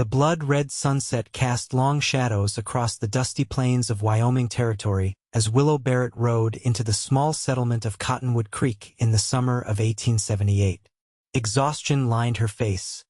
The blood-red sunset cast long shadows across the dusty plains of Wyoming Territory as Willow Barrett rode into the small settlement of Cottonwood Creek in the summer of 1878. Exhaustion lined her face,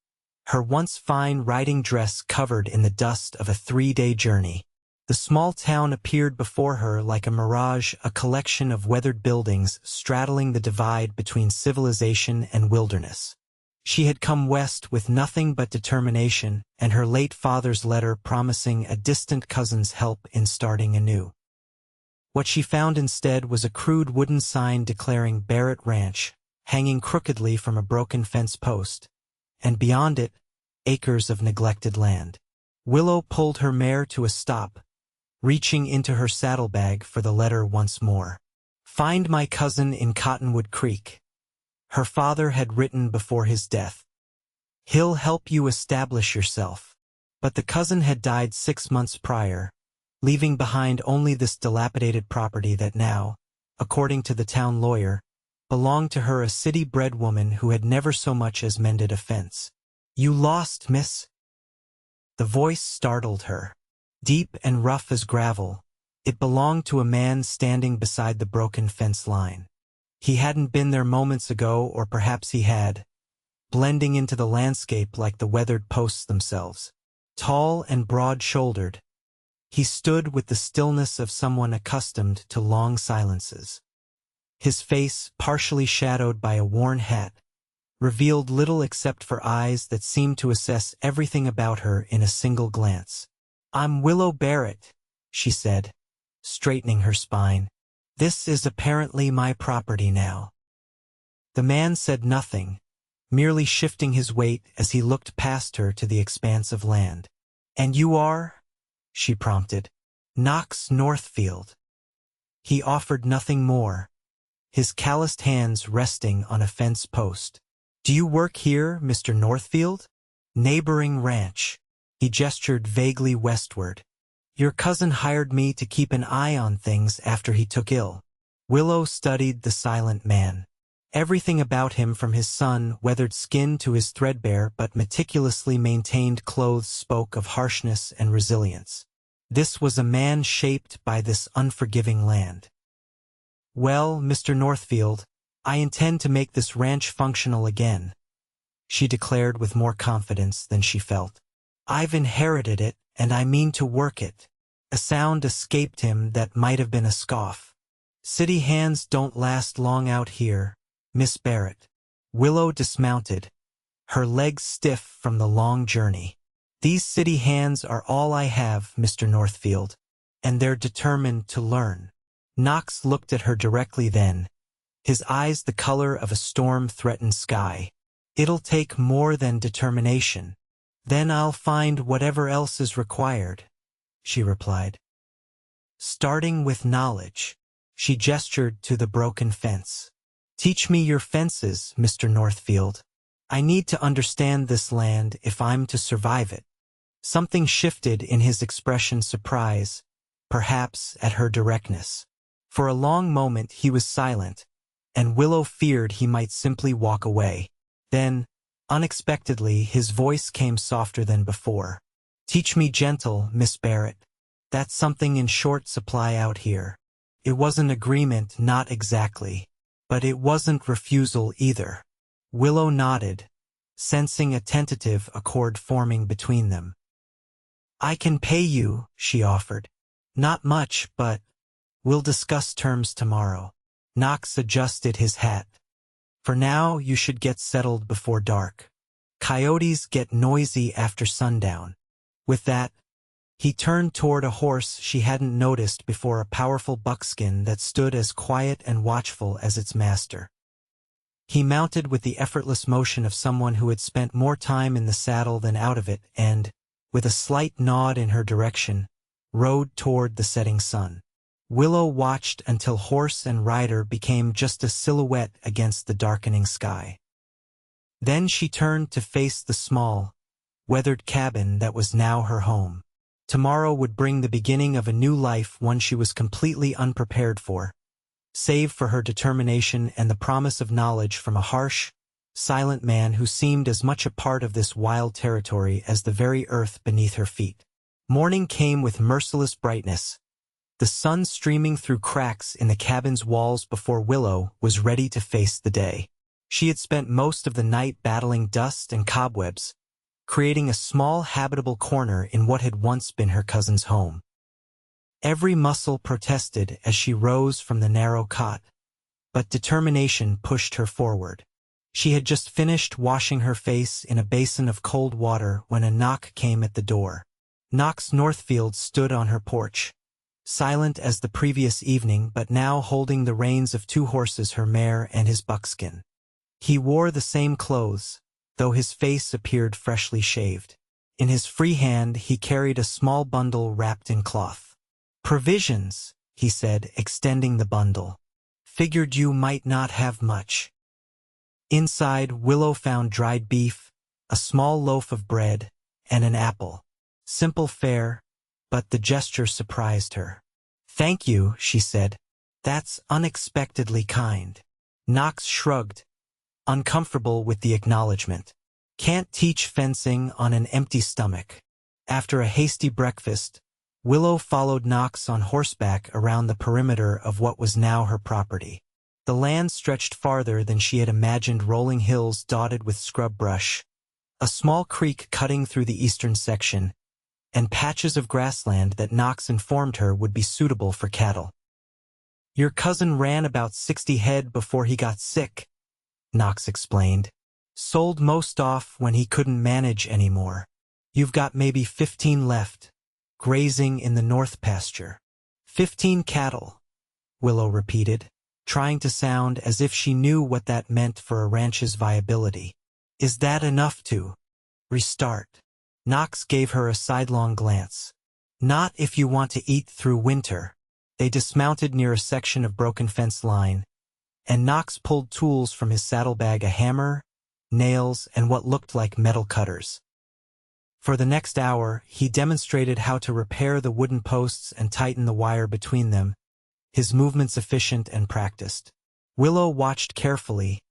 her once fine riding dress covered in the dust of a 3-day journey. The small town appeared before her like a mirage, a collection of weathered buildings straddling the divide between civilization and wilderness. She had come west with nothing but determination and her late father's letter promising a distant cousin's help in starting anew. What she found instead was a crude wooden sign declaring Barrett Ranch, hanging crookedly from a broken fence post, and beyond it, acres of neglected land. Willow pulled her mare to a stop, reaching into her saddlebag for the letter once more. "Find my cousin in Cottonwood Creek," her father had written before his death. "He'll help you establish yourself." But the cousin had died 6 months prior, leaving behind only this dilapidated property that now, according to the town lawyer, belonged to her, a city-bred woman who had never so much as mended a fence. "You lost, miss?" The voice startled her. Deep and rough as gravel, it belonged to a man standing beside the broken fence line. He hadn't been there moments ago, or perhaps he had, blending into the landscape like the weathered posts themselves. Tall and broad-shouldered, he stood with the stillness of someone accustomed to long silences. His face, partially shadowed by a worn hat, revealed little except for eyes that seemed to assess everything about her in a single glance. "I'm Willow Barrett," she said, straightening her spine. "This is apparently my property now." The man said nothing, merely shifting his weight as he looked past her to the expanse of land. "And you are?" she prompted. "Knox Northfield." He offered nothing more, his calloused hands resting on a fence post. "Do you work here, Mr. Northfield?" "Neighboring ranch." He gestured vaguely westward. "Your cousin hired me to keep an eye on things after he took ill." Willow studied the silent man. Everything about him, from his sun-weathered skin to his threadbare but meticulously maintained clothes, spoke of harshness and resilience. This was a man shaped by this unforgiving land. "Well, Mr. Northfield, I intend to make this ranch functional again," she declared with more confidence than she felt. "I've inherited it, and I mean to work it." A sound escaped him that might have been a scoff. "City hands don't last long out here, Miss Barrett." Willow dismounted, her legs stiff from the long journey. "These city hands are all I have, Mr. Northfield, and they're determined to learn." Knox looked at her directly then, his eyes the color of a storm-threatened sky. "It'll take more than determination. Then I'll find whatever else is required," she replied. "Starting with knowledge." She gestured to the broken fence. "Teach me your fences, Mr. Northfield. I need to understand this land if I'm to survive it." Something shifted in his expression, surprise, perhaps at her directness. For a long moment he was silent, and Willow feared he might simply walk away. Then, unexpectedly, his voice came softer than before. "Teach me gentle, Miss Barrett. That's something in short supply out here." It wasn't agreement, not exactly, but it wasn't refusal either. Willow nodded, sensing a tentative accord forming between them. "I can pay you," she offered. "Not much, but we'll discuss terms tomorrow." Knox adjusted his hat. "For now, you should get settled before dark. Coyotes get noisy after sundown." With that, he turned toward a horse she hadn't noticed before, a powerful buckskin that stood as quiet and watchful as its master. He mounted with the effortless motion of someone who had spent more time in the saddle than out of it and, with a slight nod in her direction, rode toward the setting sun. Willow watched until horse and rider became just a silhouette against the darkening sky. Then she turned to face the small, weathered cabin that was now her home. Tomorrow would bring the beginning of a new life, one she was completely unprepared for, save for her determination and the promise of knowledge from a harsh, silent man who seemed as much a part of this wild territory as the very earth beneath her feet. Morning came with merciless brightness, the sun streaming through cracks in the cabin's walls before Willow was ready to face the day. She had spent most of the night battling dust and cobwebs, creating a small habitable corner in what had once been her cousin's home. Every muscle protested as she rose from the narrow cot, but determination pushed her forward. She had just finished washing her face in a basin of cold water when a knock came at the door. Knox Northfield stood on her porch, silent as the previous evening but now holding the reins of 2 horses, her mare and his buckskin. He wore the same clothes, though his face appeared freshly shaved. In his free hand he carried a small bundle wrapped in cloth. "Provisions," he said, extending the bundle. "Figured you might not have much." Inside, Willow found dried beef, a small loaf of bread, and an apple. Simple fare, but the gesture surprised her. "Thank you," she said. "That's unexpectedly kind." Knox shrugged, uncomfortable with the acknowledgement. Can't teach fencing on an empty stomach. After a hasty breakfast, Willow followed Knox on horseback around the perimeter of what was now her property. The land stretched farther than she had imagined, rolling hills dotted with scrub brush, a small creek cutting through the eastern section, and patches of grassland that Knox informed her would be suitable for cattle. "Your cousin ran about 60 head before he got sick," Knox explained. "Sold most off when he couldn't manage anymore. You've got maybe 15 left, grazing in the north pasture." 15 cattle, Willow repeated, trying to sound as if she knew what that meant for a ranch's viability. "Is that enough to restart?" Knox gave her a sidelong glance. "Not if you want to eat through winter." They dismounted near a section of broken fence line, and Knox pulled tools from his saddlebag, a hammer, nails, and what looked like metal cutters. For the next hour, he demonstrated how to repair the wooden posts and tighten the wire between them, his movements efficient and practiced. Willow watched carefully,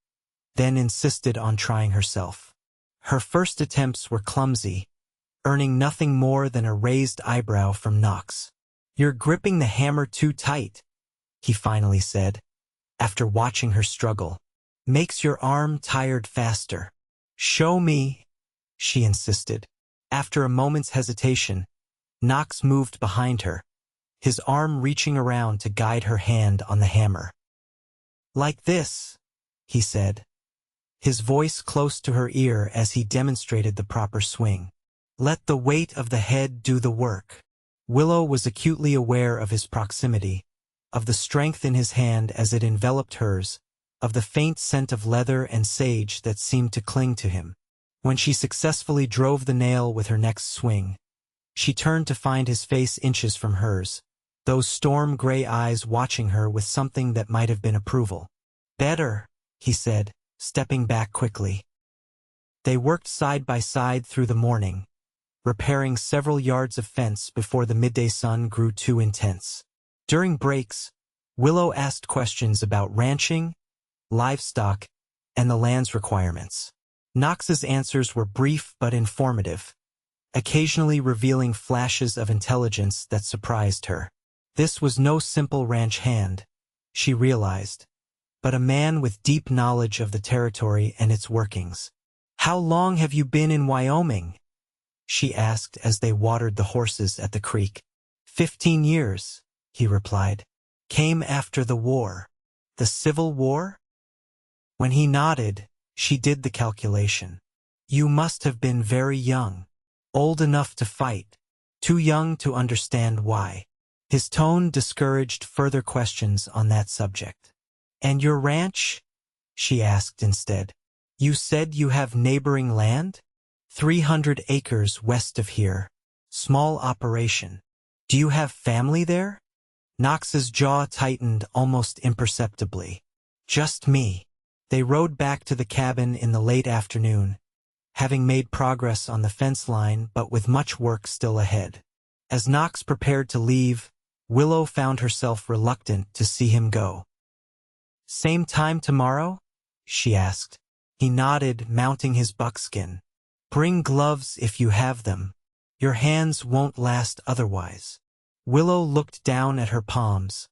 then insisted on trying herself. Her first attempts were clumsy, earning nothing more than a raised eyebrow from Knox. "You're gripping the hammer too tight," he finally said, after watching her struggle. "Makes your arm tired faster." "Show me," she insisted. After a moment's hesitation, Knox moved behind her, his arm reaching around to guide her hand on the hammer. "Like this," he said, his voice close to her ear as he demonstrated the proper swing. "Let the weight of the head do the work." Willow was acutely aware of his proximity, of the strength in his hand as it enveloped hers, of the faint scent of leather and sage that seemed to cling to him. When she successfully drove the nail with her next swing, she turned to find his face inches from hers, those storm-gray eyes watching her with something that might have been approval. "Better," he said, stepping back quickly. They worked side by side through the morning, repairing several yards of fence before the midday sun grew too intense. During breaks, Willow asked questions about ranching, livestock, and the land's requirements. Knox's answers were brief but informative, occasionally revealing flashes of intelligence that surprised her. This was no simple ranch hand, she realized, but a man with deep knowledge of the territory and its workings. "How long have you been in Wyoming?" she asked as they watered the horses at the creek. 15 years, he replied. "Came after the war." "The Civil War?" When he nodded, she did the calculation. "You must have been very young. Old enough to fight, too young to understand why." His tone discouraged further questions on that subject. "And your ranch?" she asked instead. "You said you have neighboring land?" 300 acres west of here. Small operation. Do you have family there?" Knox's jaw tightened almost imperceptibly. "Just me." They rode back to the cabin in the late afternoon, having made progress on the fence line but with much work still ahead. As Knox prepared to leave, Willow found herself reluctant to see him go. "Same time tomorrow?" she asked. He nodded, mounting his buckskin. Bring gloves if you have them. Your hands won't last otherwise. Willow looked down at her palms,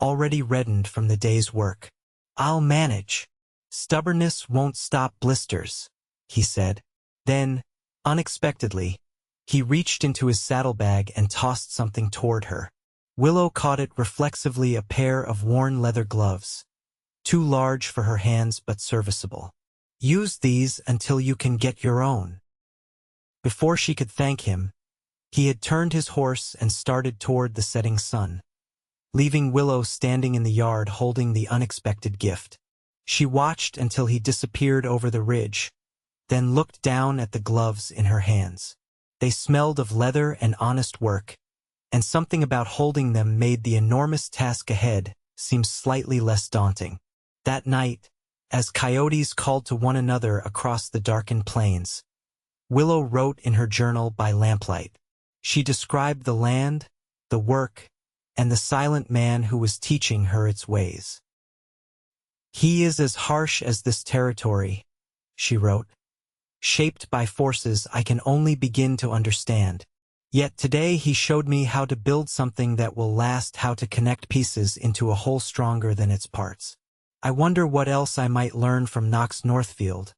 already reddened from the day's work. I'll manage. Stubbornness won't stop blisters, he said. Then, unexpectedly, he reached into his saddlebag and tossed something toward her. Willow caught it reflexively, a pair of worn leather gloves. Too large for her hands but serviceable. Use these until you can get your own. Before she could thank him, he had turned his horse and started toward the setting sun, leaving Willow standing in the yard holding the unexpected gift. She watched until he disappeared over the ridge, then looked down at the gloves in her hands. They smelled of leather and honest work, and something about holding them made the enormous task ahead seem slightly less daunting. That night, as coyotes called to one another across the darkened plains, Willow wrote in her journal by lamplight. She described the land, the work, and the silent man who was teaching her its ways. He is as harsh as this territory, she wrote, shaped by forces I can only begin to understand. Yet today he showed me how to build something that will last, how to connect pieces into a whole stronger than its parts. I wonder what else I might learn from Knox Northfield,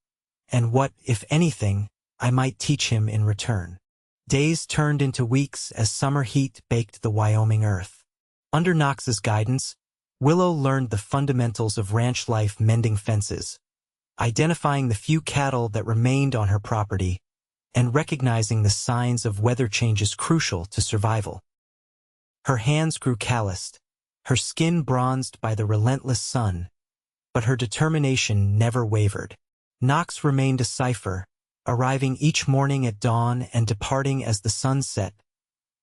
and what, if anything, I might teach him in return. Days turned into weeks as summer heat baked the Wyoming earth. Under Knox's guidance, Willow learned the fundamentals of ranch life, mending fences, identifying the few cattle that remained on her property, and recognizing the signs of weather changes crucial to survival. Her hands grew calloused, her skin bronzed by the relentless sun, but her determination never wavered. Knox remained a cipher, arriving each morning at dawn and departing as the sun set,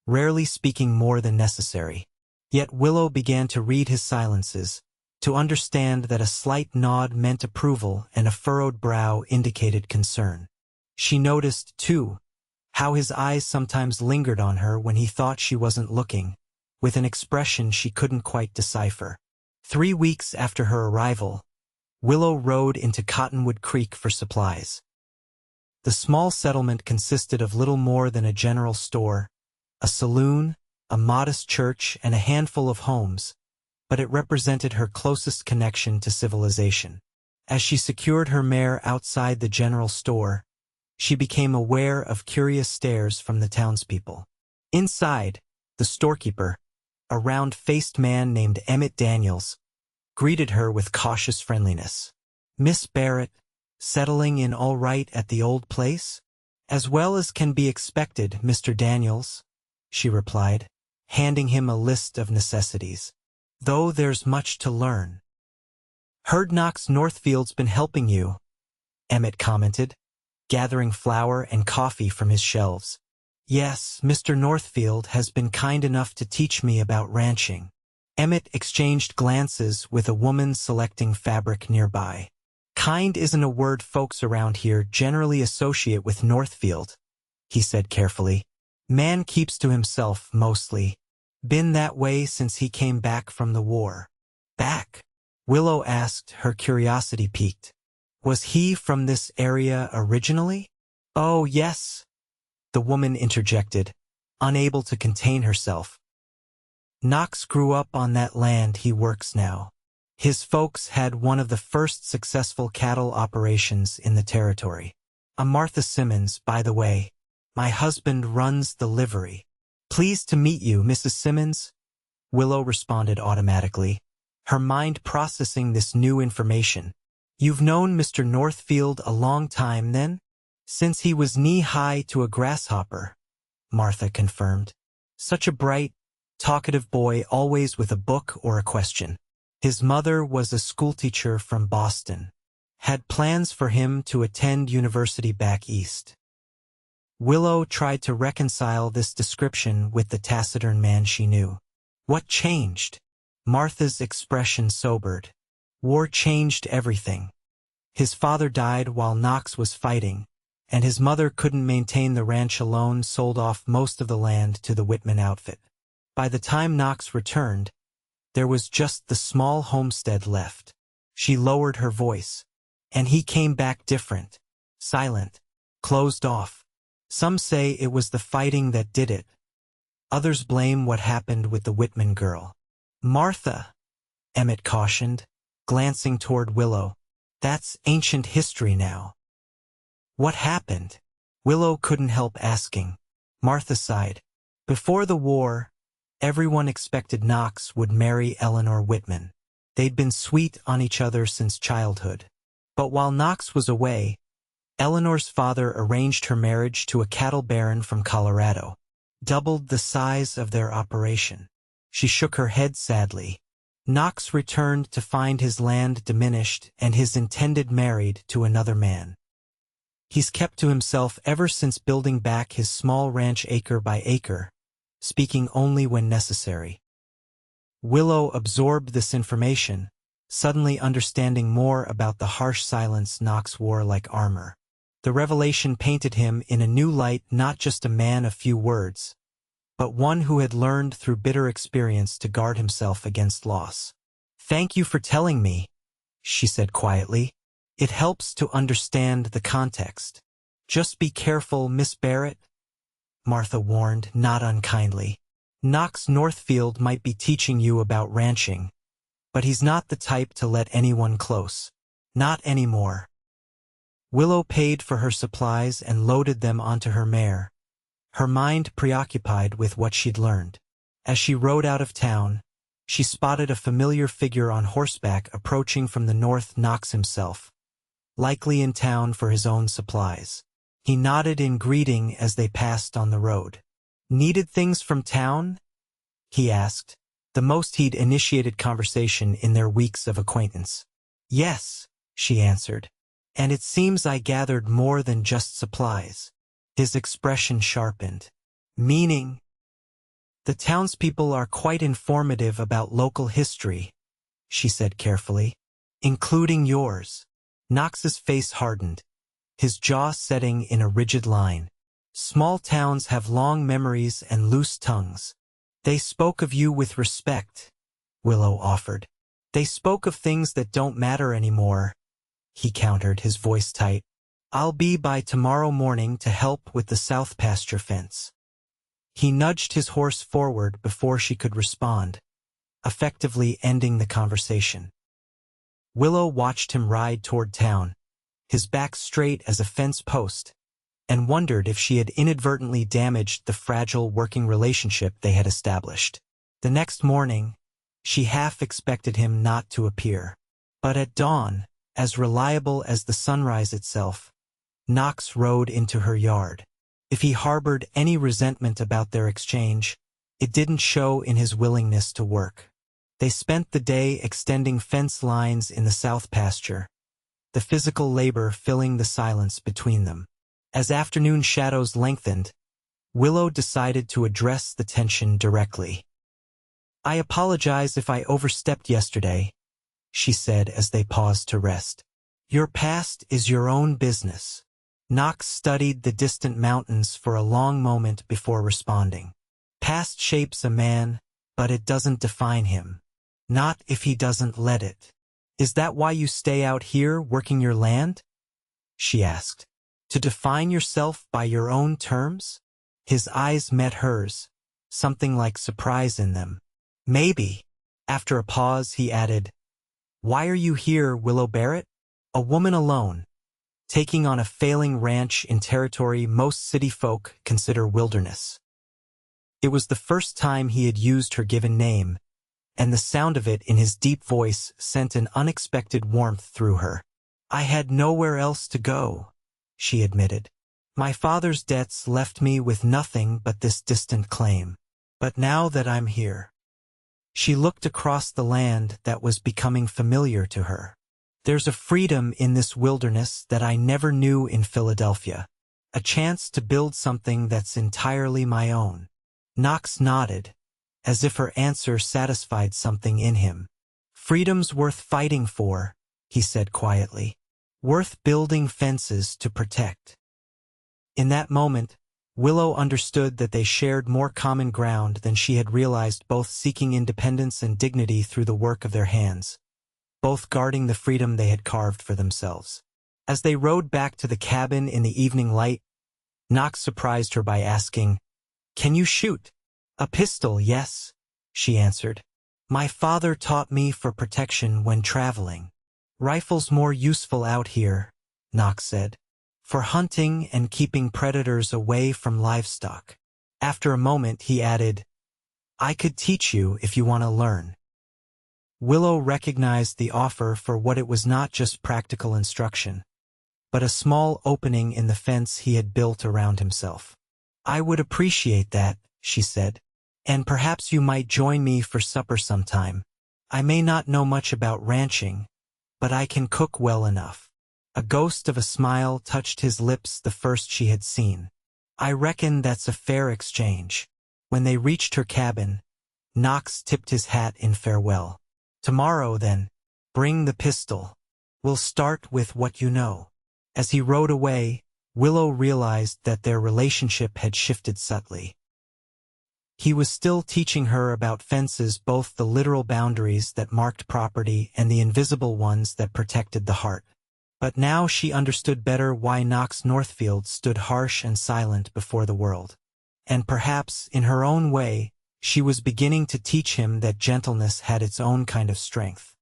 rarely speaking more than necessary. Yet Willow began to read his silences, to understand that a slight nod meant approval and a furrowed brow indicated concern. She noticed, too, how his eyes sometimes lingered on her when he thought she wasn't looking, with an expression she couldn't quite decipher. 3 weeks after her arrival, Willow rode into Cottonwood Creek for supplies. The small settlement consisted of little more than a general store, a saloon, a modest church, and a handful of homes, but it represented her closest connection to civilization. As she secured her mare outside the general store, she became aware of curious stares from the townspeople. Inside, the storekeeper, a round-faced man named Emmett Daniels, greeted her with cautious friendliness. Miss Barrett, settling in all right at the old place? As well as can be expected, Mr. Daniels, she replied, handing him a list of necessities. Though there's much to learn. Heard Knox Northfield's been helping you, Emmett commented, gathering flour and coffee from his shelves. Yes, Mr. Northfield has been kind enough to teach me about ranching. Emmett exchanged glances with a woman selecting fabric nearby. Kind isn't a word folks around here generally associate with Northfield, he said carefully. Man keeps to himself, mostly. Been that way since he came back from the war. Back? Willow asked, her curiosity piqued. Was he from this area originally? Oh, yes, the woman interjected, unable to contain herself. Knox grew up on that land he works now. His folks had one of the first successful cattle operations in the territory. I'm Martha Simmons, by the way. My husband runs the livery. Pleased to meet you, Mrs. Simmons, Willow responded automatically, her mind processing this new information. You've known Mr. Northfield a long time, then? Since he was knee-high to a grasshopper, Martha confirmed. Such a bright, talkative boy, always with a book or a question. His mother was a schoolteacher from Boston. Had plans for him to attend university back east. Willow tried to reconcile this description with the taciturn man she knew. What changed? Martha's expression sobered. War changed everything. His father died while Knox was fighting, and his mother couldn't maintain the ranch alone, sold off most of the land to the Whitman outfit. By the time Knox returned, there was just the small homestead left. She lowered her voice. And he came back different, silent, closed off. Some say it was the fighting that did it. Others blame what happened with the Whitman girl. Martha, Emmett cautioned, glancing toward Willow. That's ancient history now. What happened? Willow couldn't help asking. Martha sighed. Before the war, everyone expected Knox would marry Eleanor Whitman. They'd been sweet on each other since childhood. But while Knox was away, Eleanor's father arranged her marriage to a cattle baron from Colorado, doubled the size of their operation. She shook her head sadly. Knox returned to find his land diminished and his intended married to another man. He's kept to himself ever since, building back his small ranch acre by acre, speaking only when necessary. Willow absorbed this information, suddenly understanding more about the harsh silence Knox wore like armor. The revelation painted him in a new light, not just a man of few words, but one who had learned through bitter experience to guard himself against loss. "Thank you for telling me," she said quietly. "It helps to understand the context." "Just be careful, Miss Barrett," Martha warned, not unkindly. "Knox Northfield might be teaching you about ranching, but he's not the type to let anyone close. Not anymore." Willow paid for her supplies and loaded them onto her mare, her mind preoccupied with what she'd learned. As she rode out of town, she spotted a familiar figure on horseback approaching from the north. Knox himself, likely in town for his own supplies. He nodded in greeting as they passed on the road. "Needed things from town?" he asked, the most he'd initiated conversation in their weeks of acquaintance. "Yes," she answered. "And it seems I gathered more than just supplies." His expression sharpened. "Meaning?" "The townspeople are quite informative about local history," she said carefully. "Including yours." Knox's face hardened, his jaw setting in a rigid line. "Small towns have long memories and loose tongues." "They spoke of you with respect," Willow offered. "They spoke of things that don't matter anymore," he countered, his voice tight. "I'll be by tomorrow morning to help with the south pasture fence." He nudged his horse forward before she could respond, effectively ending the conversation. Willow watched him ride toward town, his back straight as a fence post, and wondered if she had inadvertently damaged the fragile working relationship they had established. The next morning, she half expected him not to appear. But at dawn, as reliable as the sunrise itself, Knox rode into her yard. If he harbored any resentment about their exchange, it didn't show in his willingness to work. They spent the day extending fence lines in the south pasture, the physical labor filling the silence between them. As afternoon shadows lengthened, Willow decided to address the tension directly. "I apologize if I overstepped yesterday," she said as they paused to rest. "Your past is your own business." Knox studied the distant mountains for a long moment before responding. "Past shapes a man, but it doesn't define him. Not if he doesn't let it." "Is that why you stay out here working your land?" she asked. "To define yourself by your own terms?" His eyes met hers, something like surprise in them. "Maybe." After a pause, he added, "Why are you here, Willow Barrett? A woman alone, taking on a failing ranch in territory most city folk consider wilderness." It was the first time he had used her given name, and the sound of it in his deep voice sent an unexpected warmth through her. "I had nowhere else to go," she admitted. "My father's debts left me with nothing but this distant claim. But now that I'm here..." She looked across the land that was becoming familiar to her. "There's a freedom in this wilderness that I never knew in Philadelphia. A chance to build something that's entirely my own." Knox nodded, as if her answer satisfied something in him. "Freedom's worth fighting for," he said quietly. "Worth building fences to protect." In that moment, Willow understood that they shared more common ground than she had realized, both seeking independence and dignity through the work of their hands. both guarding the freedom they had carved for themselves. As they rode back to the cabin in the evening light, Knox surprised her by asking, "Can you shoot?" "A pistol, yes," she answered. "My father taught me for protection when traveling." "Rifles more useful out here," Knox said, "for hunting and keeping predators away from livestock." After a moment he added, "I could teach you if you want to learn." Willow recognized the offer for what it was, not just practical instruction, but a small opening in the fence he had built around himself. "I would appreciate that," she said, "and perhaps you might join me for supper sometime. I may not know much about ranching, but I can cook well enough." A ghost of a smile touched his lips, the first she had seen. "I reckon that's a fair exchange." When they reached her cabin, Knox tipped his hat in farewell. "Tomorrow, then, bring the pistol. We'll start with what you know." As he rode away, Willow realized that their relationship had shifted subtly. He was still teaching her about fences, both the literal boundaries that marked property and the invisible ones that protected the heart. But now she understood better why Knox Northfield stood harsh and silent before the world. And perhaps, in her own way, she was beginning to teach him that gentleness had its own kind of strength.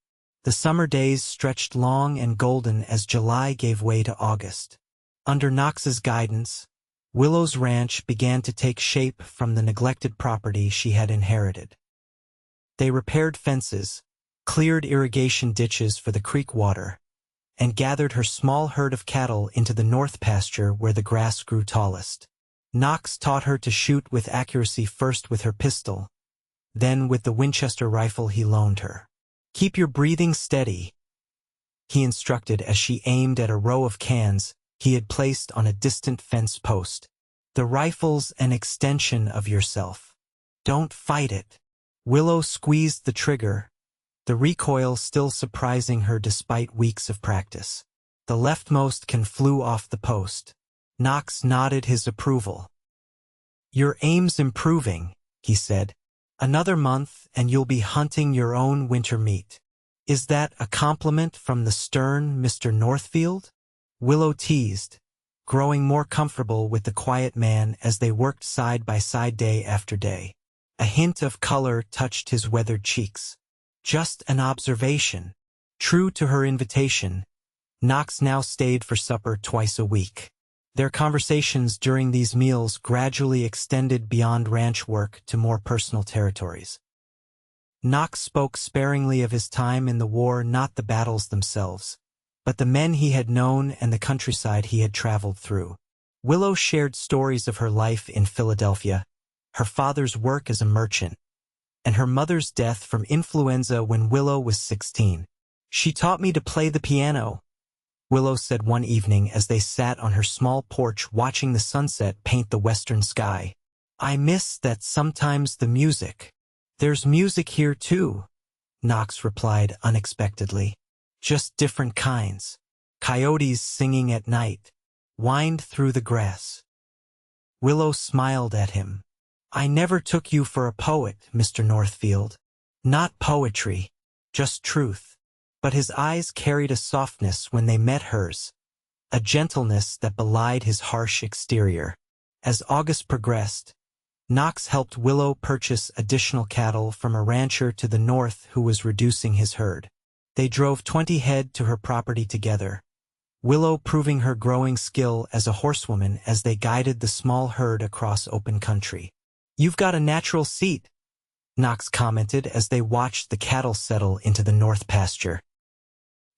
The summer days stretched long and golden as July gave way to August. Under Knox's guidance, Willow's ranch began to take shape from the neglected property she had inherited. They repaired fences, cleared irrigation ditches for the creek water, and gathered her small herd of cattle into the north pasture where the grass grew tallest. Knox taught her to shoot with accuracy, first with her pistol, then with the Winchester rifle he loaned her. "Keep your breathing steady," he instructed as she aimed at a row of cans he had placed on a distant fence post. "The rifle's an extension of yourself. Don't fight it." Willow squeezed the trigger, the recoil still surprising her despite weeks of practice. "The leftmost can flew off the post." Knox nodded his approval. "Your aim's improving," he said. "Another month and you'll be hunting your own winter meat." "Is that a compliment from the stern Mr. Northfield?" Willow teased, growing more comfortable with the quiet man as they worked side by side day after day. A hint of color touched his weathered cheeks. "Just an observation." True to her invitation, Knox now stayed for supper twice a week. Their conversations during these meals gradually extended beyond ranch work to more personal territories. Knox spoke sparingly of his time in the war, not the battles themselves, but the men he had known and the countryside he had traveled through. Willow shared stories of her life in Philadelphia, her father's work as a merchant, and her mother's death from influenza when Willow was 16. "She taught me to play the piano," Willow said one evening as they sat on her small porch watching the sunset paint the western sky. "I miss that sometimes the music." "There's music here too," Knox replied unexpectedly. "Just different kinds. Coyotes singing at night, wind through the grass." Willow smiled at him. "I never took you for a poet, Mr. Northfield. Not poetry, just truth." But his eyes carried a softness when they met hers, a gentleness that belied his harsh exterior. As August progressed, Knox helped Willow purchase additional cattle from a rancher to the north who was reducing his herd. They drove 20 head to her property together, Willow proving her growing skill as a horsewoman as they guided the small herd across open country. "You've got a natural seat," Knox commented as they watched the cattle settle into the north pasture.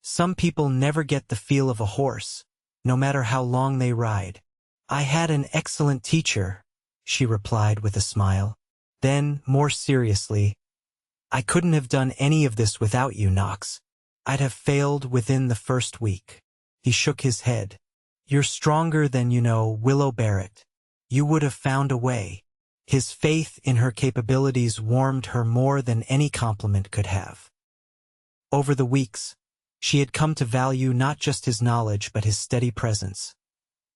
"Some people never get the feel of a horse, no matter how long they ride." "I had an excellent teacher," she replied with a smile. Then, more seriously, "I couldn't have done any of this without you, Knox. I'd have failed within the first week." He shook his head. "You're stronger than you know, Willow Barrett. You would have found a way." His faith in her capabilities warmed her more than any compliment could have. Over the weeks, she had come to value not just his knowledge but his steady presence,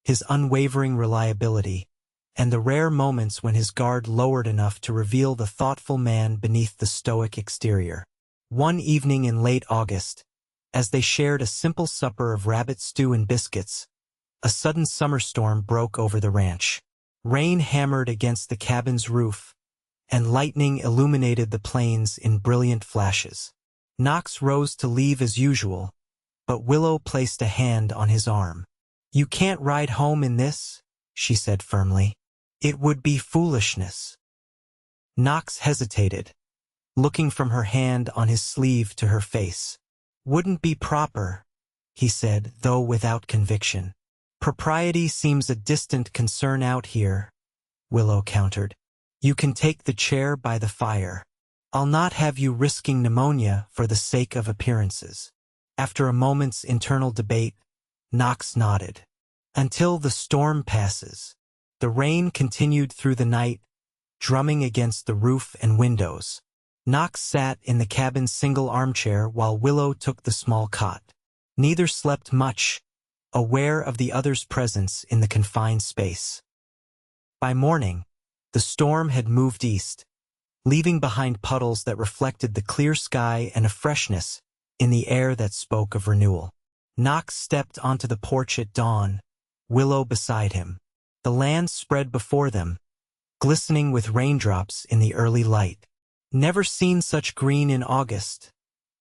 his unwavering reliability, and the rare moments when his guard lowered enough to reveal the thoughtful man beneath the stoic exterior. One evening in late August, As they shared a simple supper of rabbit stew and biscuits, a sudden summer storm broke over the ranch. Rain hammered against the cabin's roof, and lightning illuminated the plains in brilliant flashes. Knox rose to leave as usual, but Willow placed a hand on his arm. "You can't ride home in this," she said firmly. "It would be foolishness." Knox hesitated, looking from her hand on his sleeve to her face. "Wouldn't be proper," he said, though without conviction. "Propriety seems a distant concern out here," Willow countered. "You can take the chair by the fire. I'll not have you risking pneumonia for the sake of appearances." After a moment's internal debate, Knox nodded. "Until the storm passes." The rain continued through the night, drumming against the roof and windows. Knox sat in the cabin's single armchair while Willow took the small cot. Neither slept much, aware of the other's presence in the confined space. By morning, the storm had moved east, leaving behind puddles that reflected the clear sky and a freshness in the air that spoke of renewal. Knox stepped onto the porch at dawn, Willow beside him. The land spread before them, glistening with raindrops in the early light. "Never seen such green in August,"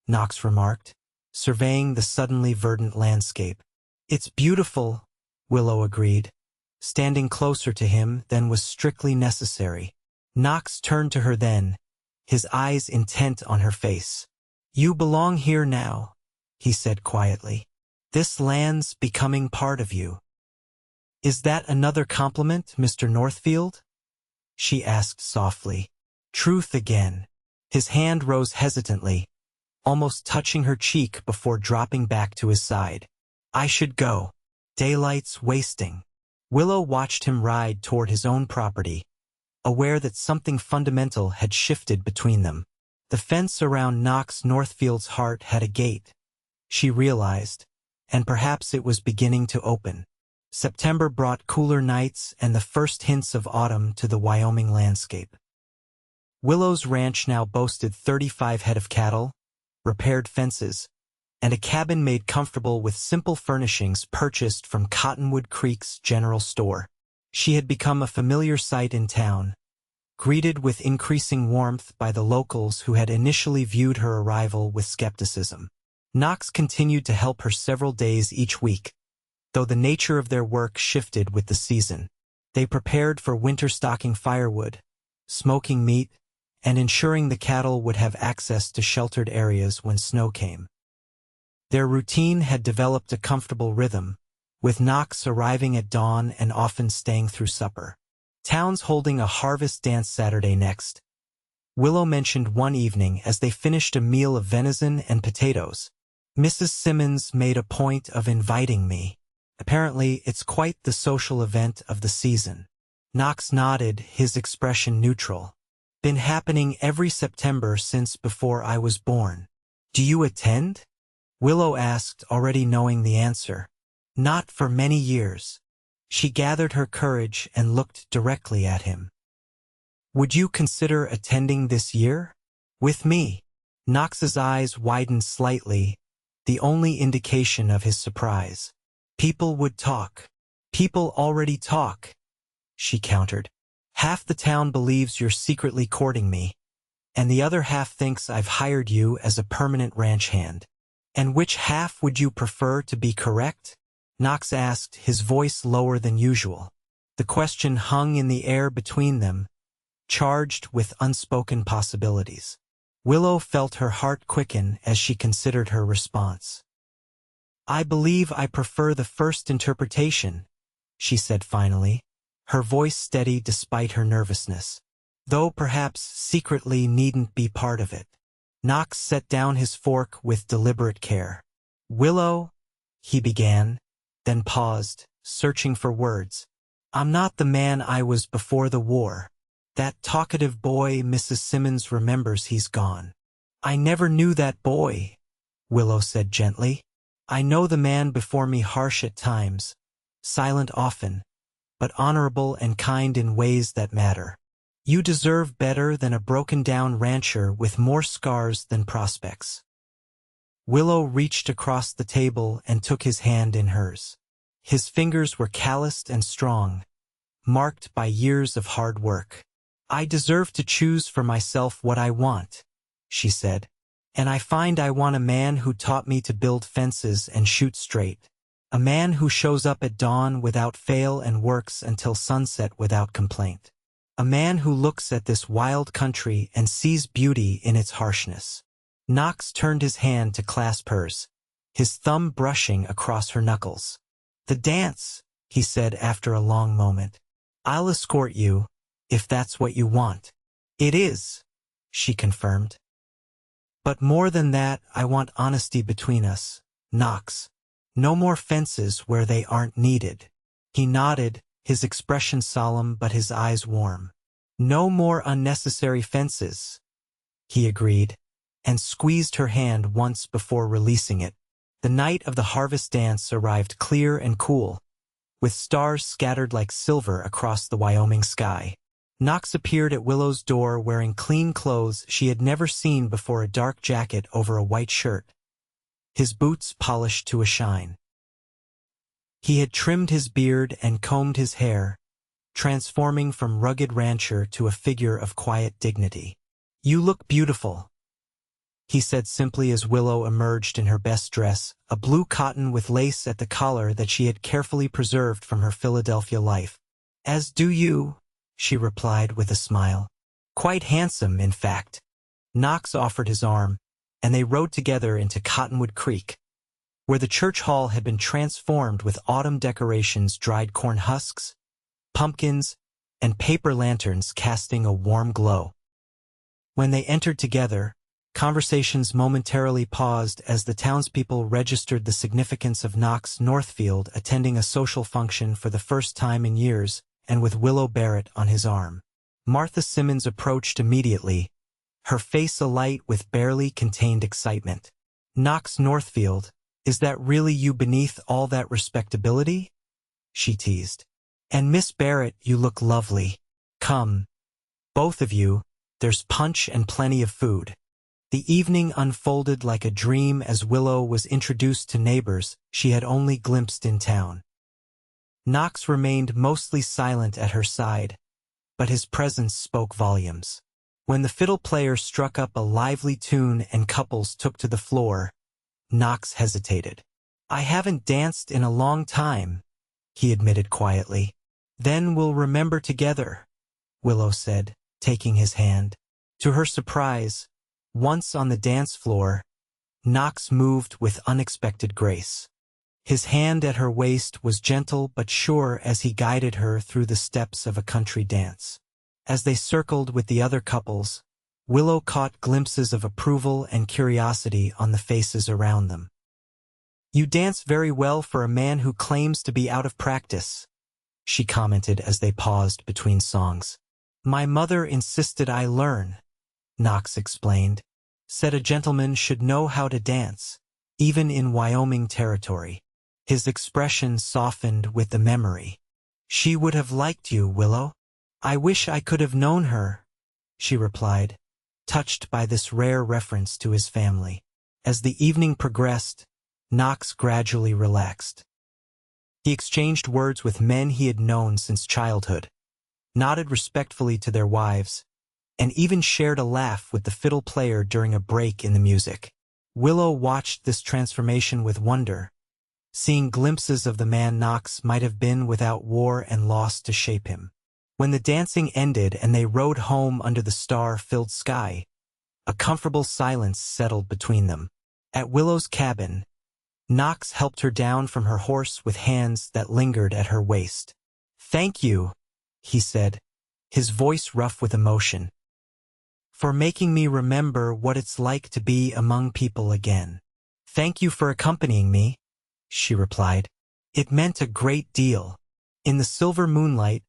Knox remarked, surveying the suddenly verdant landscape. "It's beautiful," Willow agreed, standing closer to him than was strictly necessary. Knox turned to her then, his eyes intent on her face. "You belong here now," he said quietly. "This land's becoming part of you." "Is that another compliment, Mr. Northfield?" she asked softly. "Truth again." His hand rose hesitantly, almost touching her cheek before dropping back to his side. "I should go. Daylight's wasting." Willow watched him ride toward his own property, aware that something fundamental had shifted between them. The fence around Knox Northfield's heart had a gate, she realized, and perhaps it was beginning to open. September brought cooler nights and the first hints of autumn to the Wyoming landscape. Willow's ranch now boasted 35 head of cattle, repaired fences, and a cabin made comfortable with simple furnishings purchased from Cottonwood Creek's general store. She had become a familiar sight in town, greeted with increasing warmth by the locals who had initially viewed her arrival with skepticism. Knox continued to help her several days each week, though the nature of their work shifted with the season. They prepared for winter stocking firewood, smoking meat, and ensuring the cattle would have access to sheltered areas when snow came. Their routine had developed a comfortable rhythm, with Knox arriving at dawn and often staying through supper. Town's holding a harvest dance Saturday next, Willow mentioned one evening as they finished a meal of venison and potatoes. "Mrs. Simmons made a point of inviting me. Apparently, it's quite the social event of the season." Knox nodded, his expression neutral. "Been happening every September since before I was born." "Do you attend?" Willow asked, already knowing the answer. "Not for many years." She gathered her courage and looked directly at him. "Would you consider attending this year?" "With me?" Knox's eyes widened slightly, the only indication of his surprise. "People would talk." "People already talk," she countered. "Half the town believes you're secretly courting me, and the other half thinks I've hired you as a permanent ranch hand." "And which half would you prefer to be correct?" Knox asked, his voice lower than usual. The question hung in the air between them, charged with unspoken possibilities. Willow felt her heart quicken as she considered her response. "I believe I prefer the first interpretation," she said finally, her voice steady despite her nervousness. "Though perhaps secretly needn't be part of it." Knox set down his fork with deliberate care. "Willow," he began, then paused, searching for words. "I'm not the man I was before the war. That talkative boy Mrs. Simmons remembers, he's gone." "I never knew that boy," Willow said gently. "I know the man before me, harsh at times, silent often, but honorable and kind in ways that matter. You deserve better than a broken-down rancher with more scars than prospects." Willow reached across the table and took his hand in hers. His fingers were calloused and strong, marked by years of hard work. "I deserve to choose for myself what I want," she said. "And I find I want a man who taught me to build fences and shoot straight. A man who shows up at dawn without fail and works until sunset without complaint. A man who looks at this wild country and sees beauty in its harshness." Knox turned his hand to clasp hers, his thumb brushing across her knuckles. "The dance," he said after a long moment. "I'll escort you, if that's what you want." "It is," she confirmed. "But more than that, I want honesty between us, Knox. No more fences where they aren't needed." He nodded, his expression solemn but his eyes warm. "No more unnecessary fences," he agreed, and squeezed her hand once before releasing it. The night of the harvest dance arrived clear and cool, with stars scattered like silver across the Wyoming sky. Knox appeared at Willow's door wearing clean clothes she had never seen before, a dark jacket over a white shirt, his boots polished to a shine. He had trimmed his beard and combed his hair, transforming from rugged rancher to a figure of quiet dignity. "You look beautiful," he said simply as Willow emerged in her best dress, a blue cotton with lace at the collar that she had carefully preserved from her Philadelphia life. "As do you," she replied with a smile. "Quite handsome, in fact." Knox offered his arm, and they rode together into Cottonwood Creek, where the church hall had been transformed with autumn decorations, dried corn husks, pumpkins, and paper lanterns casting a warm glow. When they entered together, conversations momentarily paused as the townspeople registered the significance of Knox Northfield attending a social function for the first time in years, and with Willow Barrett on his arm. Martha Simmons approached immediately, her face alight with barely contained excitement. "Knox Northfield, is that really you beneath all that respectability?" she teased. "And Miss Barrett, you look lovely. Come, both of you, there's punch and plenty of food." The evening unfolded like a dream as Willow was introduced to neighbors she had only glimpsed in town. Knox remained mostly silent at her side, but his presence spoke volumes. When the fiddle player struck up a lively tune and couples took to the floor, Knox hesitated. "I haven't danced in a long time," he admitted quietly. "Then we'll remember together," Willow said, taking his hand. To her surprise, once on the dance floor, Knox moved with unexpected grace. His hand at her waist was gentle but sure as he guided her through the steps of a country dance. As they circled with the other couples, Willow caught glimpses of approval and curiosity on the faces around them. "You dance very well for a man who claims to be out of practice," she commented as they paused between songs. "My mother insisted I learn," Knox explained. "Said a gentleman should know how to dance, even in Wyoming Territory." His expression softened with the memory. "She would have liked you, Willow." "I wish I could have known her," she replied, touched by this rare reference to his family. As the evening progressed, Knox gradually relaxed. He exchanged words with men he had known since childhood, nodded respectfully to their wives, and even shared a laugh with the fiddle player during a break in the music. Willow watched this transformation with wonder, seeing glimpses of the man Knox might have been without war and loss to shape him. When the dancing ended and they rode home under the star-filled sky, a comfortable silence settled between them. At Willow's cabin, Knox helped her down from her horse with hands that lingered at her waist. "Thank you," he said, his voice rough with emotion, "for making me remember what it's like to be among people again." "Thank you for accompanying me," she replied. "It meant a great deal." In the silver moonlight,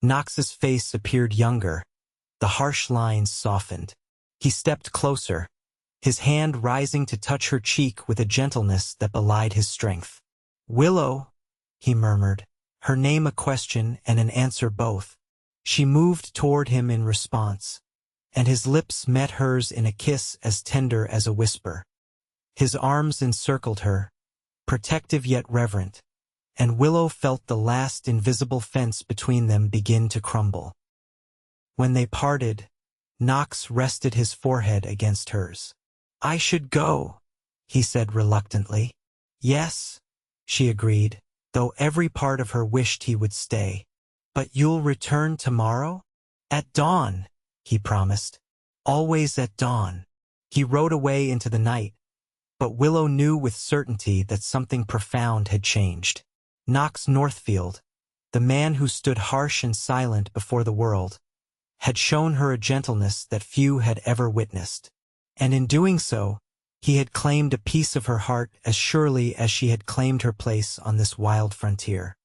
Knox's face appeared younger, the harsh lines softened. He stepped closer, his hand rising to touch her cheek with a gentleness that belied his strength. "Willow," he murmured, her name a question and an answer both. She moved toward him in response, and his lips met hers in a kiss as tender as a whisper. His arms encircled her, protective yet reverent, and Willow felt the last invisible fence between them begin to crumble. When they parted, Knox rested his forehead against hers. "I should go," he said reluctantly. "Yes," she agreed, though every part of her wished he would stay. "But you'll return tomorrow?" "At dawn," he promised. "Always at dawn." He rode away into the night, but Willow knew with certainty that something profound had changed. Knox Northfield, the man who stood harsh and silent before the world, had shown her a gentleness that few had ever witnessed. And in doing so, he had claimed a piece of her heart as surely as she had claimed her place on this wild frontier.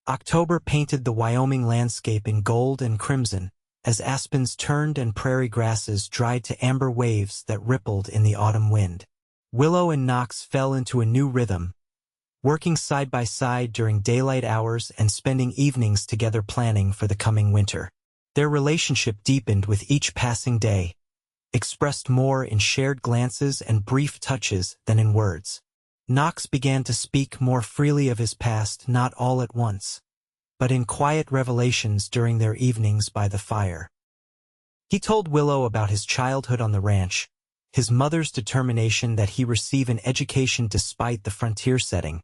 October painted the Wyoming landscape in gold and crimson, as aspens turned and prairie grasses dried to amber waves that rippled in the autumn wind. Willow and Knox fell into a new rhythm, working side by side during daylight hours and spending evenings together planning for the coming winter. Their relationship deepened with each passing day, expressed more in shared glances and brief touches than in words. Knox began to speak more freely of his past, not all at once, but in quiet revelations during their evenings by the fire. He told Willow about his childhood on the ranch, his mother's determination that he receive an education despite the frontier setting,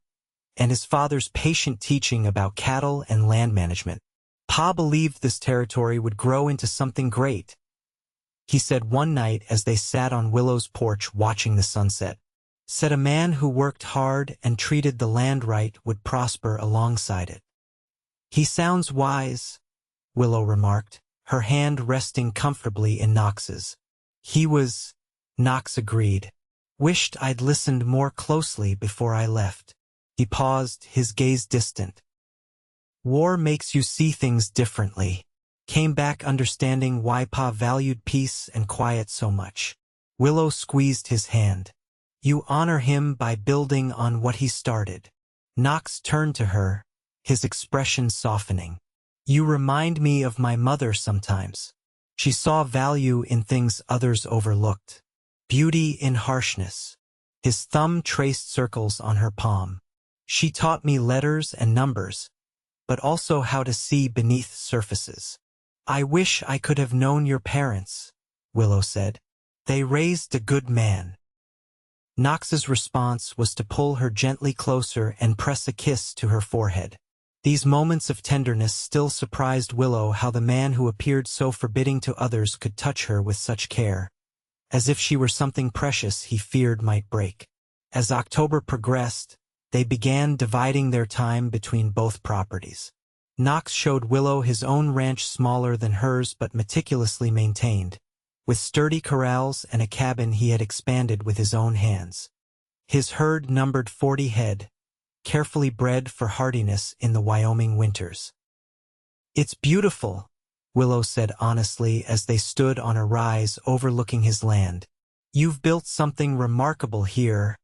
and his father's patient teaching about cattle and land management. "Pa believed this territory would grow into something great," he said one night as they sat on Willow's porch watching the sunset. "Said a man who worked hard and treated the land right would prosper alongside it." "He sounds wise," Willow remarked, her hand resting comfortably in Knox's. "He was," Knox agreed. "Wished I'd listened more closely before I left." He paused, his gaze distant. "War makes you see things differently." Came back understanding why Pa valued peace and quiet so much. Willow squeezed his hand. "You honor him by building on what he started." Knox turned to her, his expression softening. "You remind me of my mother sometimes. She saw value in things others overlooked. Beauty in harshness." His thumb traced circles on her palm. "She taught me letters and numbers, but also how to see beneath surfaces." "I wish I could have known your parents," Willow said. "They raised a good man." Knox's response was to pull her gently closer and press a kiss to her forehead. These moments of tenderness still surprised Willow, how the man who appeared so forbidding to others could touch her with such care, as if she were something precious he feared might break. As October progressed, they began dividing their time between both properties. Knox showed Willow his own ranch, smaller than hers but meticulously maintained, with sturdy corrals and a cabin he had expanded with his own hands. His herd numbered 40 head, carefully bred for hardiness in the Wyoming winters. "It's beautiful," Willow said honestly as they stood on a rise overlooking his land. "You've built something remarkable here,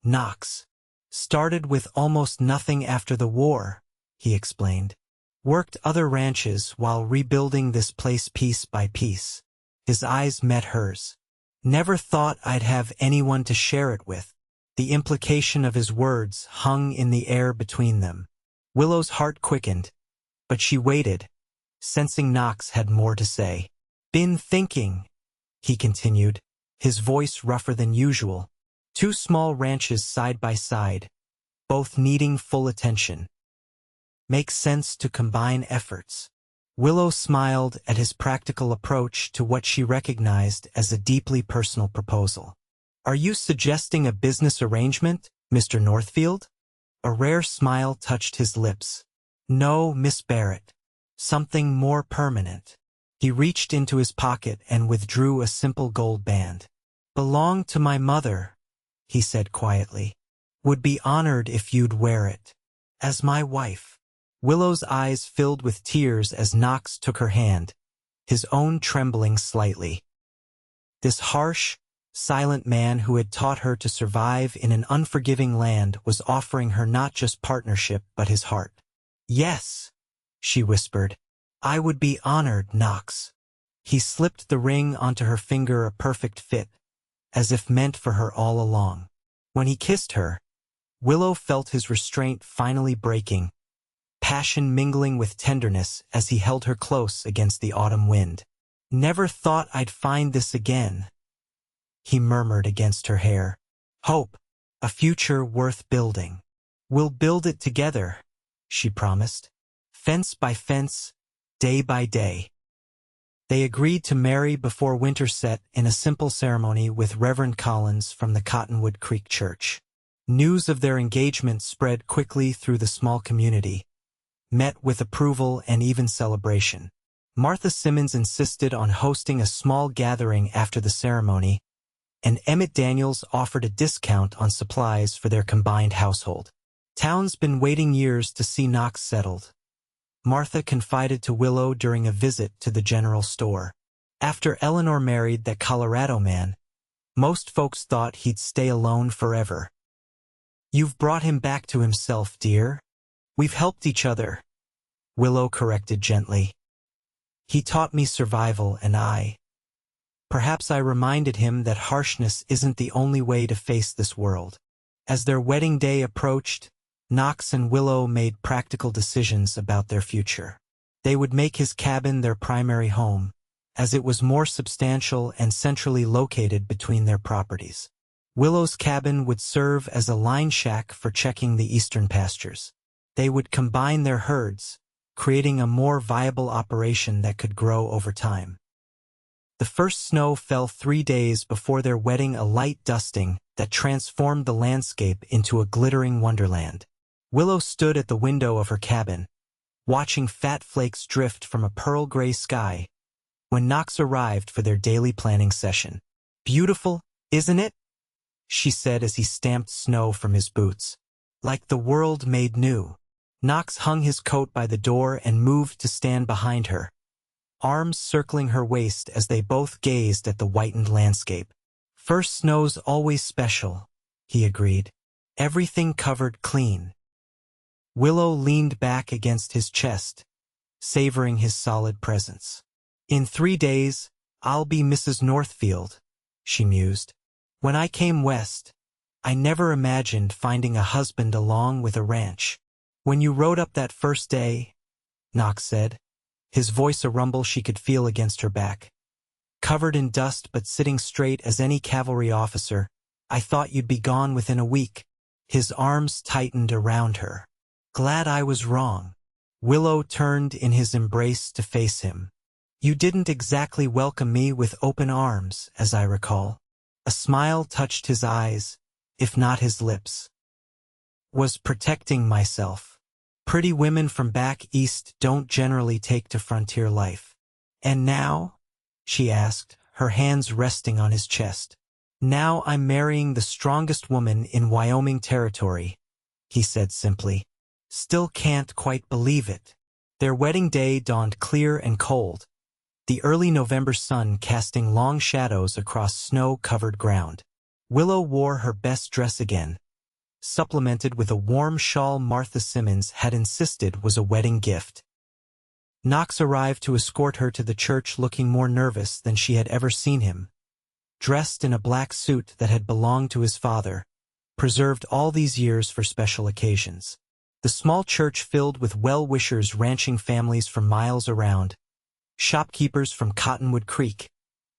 Knox. Started with almost nothing after the war," he explained. "Worked other ranches while rebuilding this place piece by piece." His eyes met hers. "Never thought I'd have anyone to share it with." The implication of his words hung in the air between them. Willow's heart quickened, but she waited, sensing Knox had more to say. "Been thinking," he continued, his voice rougher than usual. "Two small ranches side by side, both needing full attention. Makes sense to combine efforts." Willow smiled at his practical approach to what she recognized as a deeply personal proposal. "Are you suggesting a business arrangement, Mr. Northfield?" A rare smile touched his lips. "No, Miss Barrett. Something more permanent." He reached into his pocket and withdrew a simple gold band. "Belonged to my mother," he said quietly. "Would be honored if you'd wear it. As my wife." Willow's eyes filled with tears as Knox took her hand, his own trembling slightly. This harsh, silent man who had taught her to survive in an unforgiving land was offering her not just partnership but his heart. "Yes," she whispered. "I would be honored, Knox." He slipped the ring onto her finger, a perfect fit, as if meant for her all along. When he kissed her, Willow felt his restraint finally breaking, passion mingling with tenderness as he held her close against the autumn wind. "Never thought I'd find this again," he murmured against her hair. "Hope, a future worth building. We'll build it together," she promised. "Fence by fence, day by day." They agreed to marry before winter set in a simple ceremony with Reverend Collins from the Cottonwood Creek Church. News of their engagement spread quickly through the small community, met with approval and even celebration. Martha Simmons insisted on hosting a small gathering after the ceremony, and Emmett Daniels offered a discount on supplies for their combined household. "Town's been waiting years to see Knox settled," Martha confided to Willow during a visit to the general store. "After Eleanor married that Colorado man, most folks thought he'd stay alone forever. You've brought him back to himself, dear. We've helped each other," Willow corrected gently. "He taught me survival, and perhaps I reminded him that harshness isn't the only way to face this world." As their wedding day approached, Knox and Willow made practical decisions about their future. They would make his cabin their primary home, as it was more substantial and centrally located between their properties. Willow's cabin would serve as a line shack for checking the eastern pastures. They would combine their herds, creating a more viable operation that could grow over time. The first snow fell 3 days before their wedding, a light dusting that transformed the landscape into a glittering wonderland. Willow stood at the window of her cabin, watching fat flakes drift from a pearl-gray sky, when Knox arrived for their daily planning session. "Beautiful, isn't it?" she said as he stamped snow from his boots. "Like the world made new." Knox hung his coat by the door and moved to stand behind her, arms circling her waist as they both gazed at the whitened landscape. "First snow's always special," he agreed. "Everything covered clean." Willow leaned back against his chest, savoring his solid presence. "In 3 days, I'll be Mrs. Northfield," she mused. "When I came west, I never imagined finding a husband along with a ranch." "When you rode up that first day," Knox said, his voice a rumble she could feel against her back, "covered in dust but sitting straight as any cavalry officer, I thought you'd be gone within a week." His arms tightened around her. "Glad I was wrong." Willow turned in his embrace to face him. "You didn't exactly welcome me with open arms, as I recall." A smile touched his eyes, if not his lips. "Was protecting myself. Pretty women from back east don't generally take to frontier life." "And now?" she asked, her hands resting on his chest. "Now I'm marrying the strongest woman in Wyoming Territory," he said simply. "Still can't quite believe it." Their wedding day dawned clear and cold, the early November sun casting long shadows across snow-covered ground. Willow wore her best dress again, supplemented with a warm shawl Martha Simmons had insisted was a wedding gift. Knox arrived to escort her to the church looking more nervous than she had ever seen him, dressed in a black suit that had belonged to his father, preserved all these years for special occasions. The small church filled with well-wishers, ranching families from miles around, shopkeepers from Cottonwood Creek,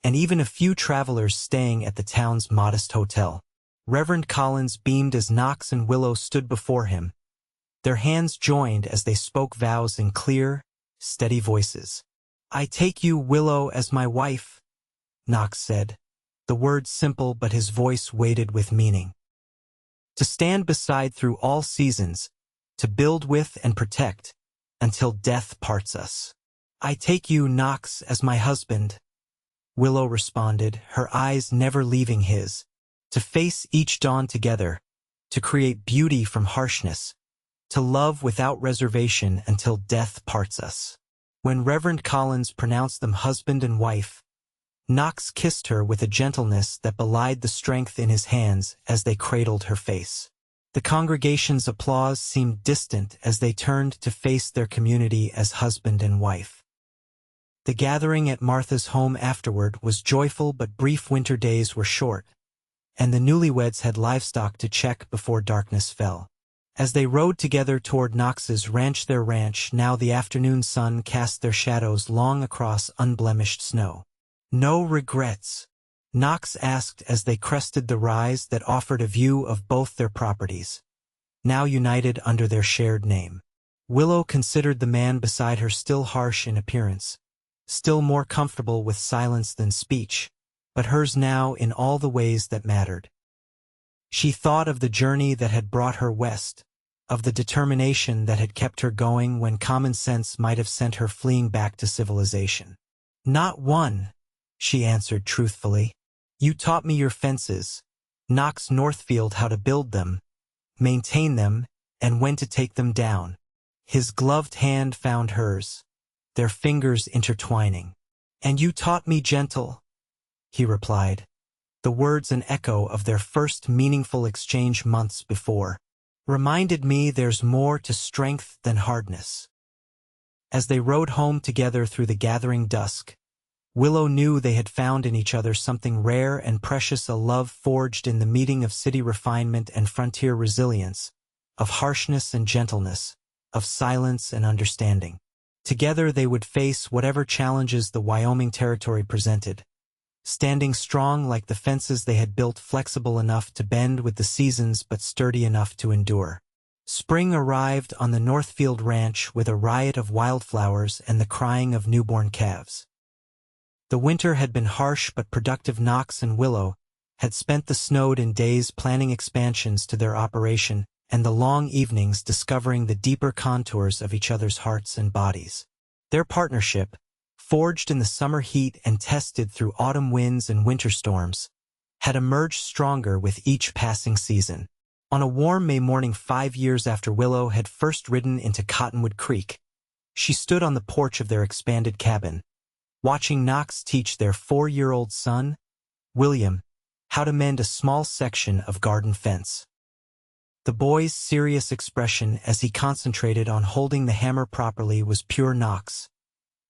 and even a few travelers staying at the town's modest hotel. Reverend Collins beamed as Knox and Willow stood before him. Their hands joined as they spoke vows in clear, steady voices. "I take you, Willow, as my wife," Knox said, the words simple but his voice weighted with meaning. "To stand beside through all seasons, to build with and protect, until death parts us." "I take you, Knox, as my husband," Willow responded, her eyes never leaving his. "To face each dawn together, to create beauty from harshness, to love without reservation until death parts us." When Reverend Collins pronounced them husband and wife, Knox kissed her with a gentleness that belied the strength in his hands as they cradled her face. The congregation's applause seemed distant as they turned to face their community as husband and wife. The gathering at Martha's home afterward was joyful, but brief. Winter days were short, and the newlyweds had livestock to check before darkness fell. As they rode together toward Knox's ranch, their ranch, now the afternoon sun cast their shadows long across unblemished snow. "No regrets?" Knox asked as they crested the rise that offered a view of both their properties, now united under their shared name. Willow considered the man beside her still harsh in appearance, still more comfortable with silence than speech, but hers now in all the ways that mattered. She thought of the journey that had brought her west, of the determination that had kept her going when common sense might have sent her fleeing back to civilization. "Not one," she answered truthfully. "You taught me your fences, Knox Northfield, how to build them, maintain them, and when to take them down." His gloved hand found hers, their fingers intertwining. "And you taught me gentle," he replied, the words an echo of their first meaningful exchange months before. "Reminded me there's more to strength than hardness." As they rode home together through the gathering dusk, Willow knew they had found in each other something rare and precious, a love forged in the meeting of city refinement and frontier resilience, of harshness and gentleness, of silence and understanding. Together they would face whatever challenges the Wyoming Territory presented, standing strong like the fences they had built, flexible enough to bend with the seasons but sturdy enough to endure. Spring arrived on the Northfield Ranch with a riot of wildflowers and the crying of newborn calves. The winter had been harsh but productive. Knox and Willow had spent the snowed-in days planning expansions to their operation and the long evenings discovering the deeper contours of each other's hearts and bodies. Their partnership, forged in the summer heat and tested through autumn winds and winter storms, had emerged stronger with each passing season. On a warm May morning 5 years after Willow had first ridden into Cottonwood Creek, she stood on the porch of their expanded cabin, watching Knox teach their 4-year-old son, William, how to mend a small section of garden fence. The boy's serious expression as he concentrated on holding the hammer properly was pure Knox,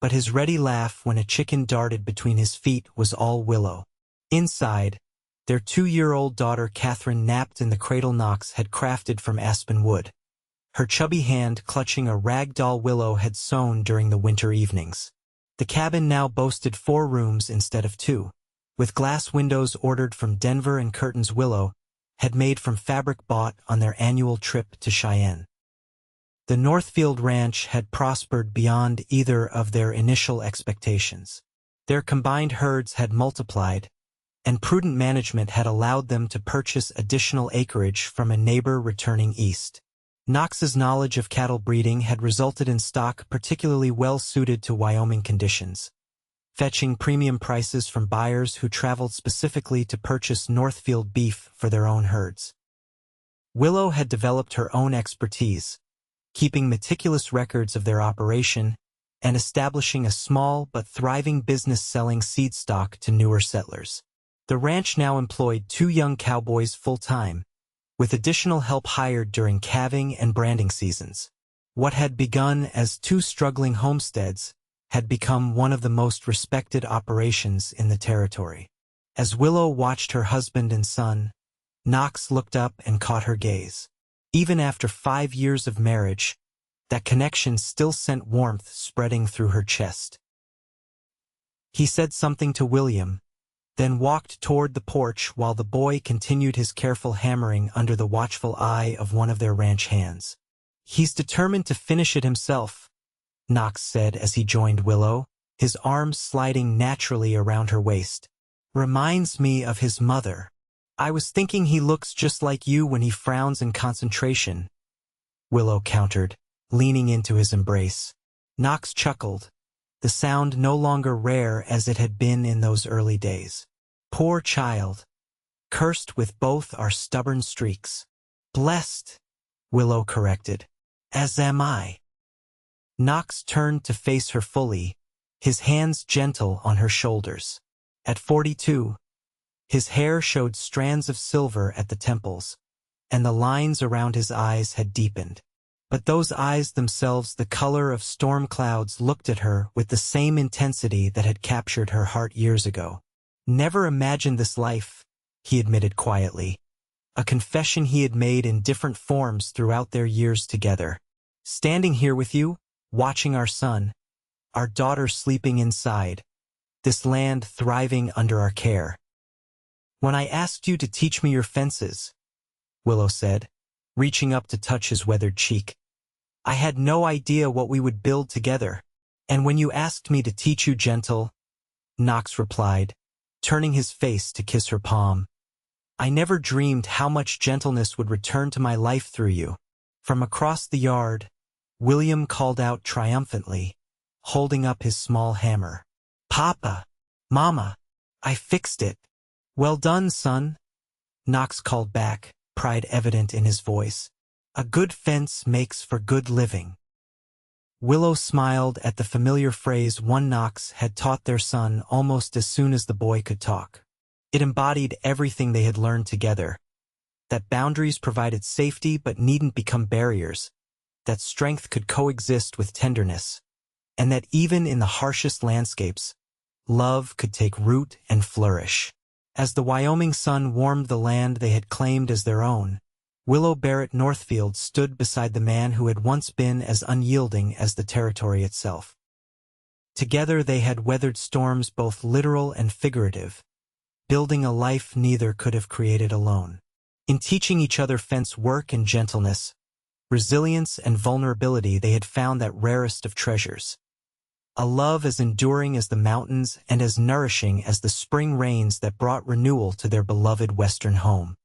but his ready laugh when a chicken darted between his feet was all Willow. Inside, their 2-year-old daughter Catherine napped in the cradle Knox had crafted from aspen wood, her chubby hand clutching a rag doll Willow had sewn during the winter evenings. The cabin now boasted 4 rooms instead of 2, with glass windows ordered from Denver and curtains Willow had made from fabric bought on their annual trip to Cheyenne. The Northfield Ranch had prospered beyond either of their initial expectations. Their combined herds had multiplied, and prudent management had allowed them to purchase additional acreage from a neighbor returning east. Knox's knowledge of cattle breeding had resulted in stock particularly well-suited to Wyoming conditions, fetching premium prices from buyers who traveled specifically to purchase Northfield beef for their own herds. Willow had developed her own expertise, keeping meticulous records of their operation and establishing a small but thriving business selling seed stock to newer settlers. The ranch now employed 2 young cowboys full-time, with additional help hired during calving and branding seasons. What had begun as 2 struggling homesteads had become one of the most respected operations in the territory. As Willow watched her husband and son, Knox looked up and caught her gaze. Even after 5 years of marriage, that connection still sent warmth spreading through her chest. He said something to William, then walked toward the porch while the boy continued his careful hammering under the watchful eye of one of their ranch hands. "He's determined to finish it himself," Knox said as he joined Willow, his arms sliding naturally around her waist. "Reminds me of his mother. I was thinking he looks just like you when he frowns in concentration," Willow countered, leaning into his embrace. Knox chuckled, the sound no longer rare as it had been in those early days. "Poor child. Cursed with both our stubborn streaks." "Blessed," Willow corrected. "As am I." Knox turned to face her fully, his hands gentle on her shoulders. At 42, his hair showed strands of silver at the temples, and the lines around his eyes had deepened. But those eyes themselves, the color of storm clouds, looked at her with the same intensity that had captured her heart years ago. "Never imagined this life," he admitted quietly. A confession he had made in different forms throughout their years together. Standing here with you, watching our son, our daughter sleeping inside, this land thriving under our care. When I asked you to teach me your fences, Willow said, reaching up to touch his weathered cheek, I had no idea what we would build together. And when you asked me to teach you gentle, Knox replied, turning his face to kiss her palm, I never dreamed how much gentleness would return to my life through you. From across the yard, William called out triumphantly, holding up his small hammer. Papa! Mama! I fixed it! Well done, son! Knox called back, pride evident in his voice. A good fence makes for good living. Willow smiled at the familiar phrase one Knox had taught their son almost as soon as the boy could talk. It embodied everything they had learned together. That boundaries provided safety but needn't become barriers. That strength could coexist with tenderness. And that even in the harshest landscapes, love could take root and flourish. As the Wyoming sun warmed the land they had claimed as their own, Willow Barrett Northfield stood beside the man who had once been as unyielding as the territory itself. Together they had weathered storms both literal and figurative, building a life neither could have created alone. In teaching each other fence work and gentleness, resilience and vulnerability, they had found that rarest of treasures. A love as enduring as the mountains and as nourishing as the spring rains that brought renewal to their beloved western home.